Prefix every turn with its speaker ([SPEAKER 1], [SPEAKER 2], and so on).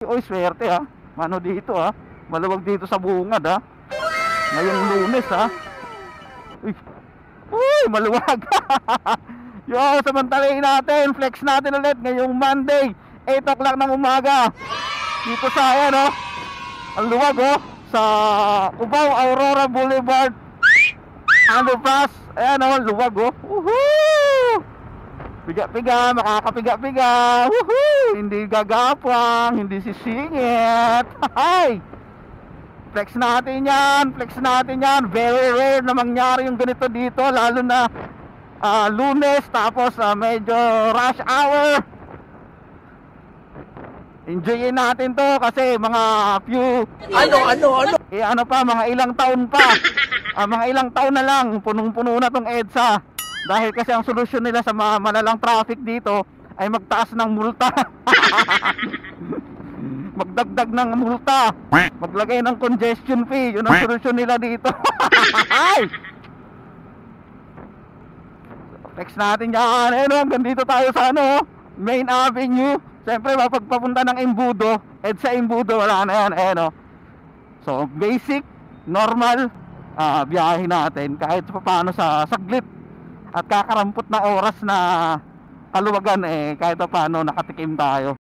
[SPEAKER 1] Uy, swerte ha. Mano dito ha. Maluwag dito sa bungad ha. Ngayong Lunes ha. Uy, uy maluwag. Yo, samantalahin natin. Flex natin ulit ngayong Monday 8 o'clock ng umaga. Dito sa ayan oh. Ang luwag oh. Sa Cubao Aurora Boulevard Underpass. Ayan oh, luwag oh. Woohoo! Piga-piga, makakapiga-piga. Woohoo! Hindi gagapang, hindi sisingit. Hay! Flex natin yan, flex natin yan. Very rare na mangyari yung ganito dito, lalo na Lunes, tapos medyo rush hour. Enjoyin natin to kasi mga few ano pa, mga ilang taon pa. Mga ilang taon na lang, punong-puno na tong EDSA. Dahil kasi ang solusyon nila sa malalang traffic dito ay magtaas ng multa. Magdagdag ng multa, maglagay ng congestion fee. Yun ang solusyon nila dito. Flex natin yan. Hanggang dito tayo sa Main Avenue. Siyempre mapagpapunta ng Embudo, EDSA Embudo, wala na yan. Ayan, so basic, normal biyahe natin kahit paano sa saglit at kakarampot na oras na kaluwagan kahit paano nakatikim tayo.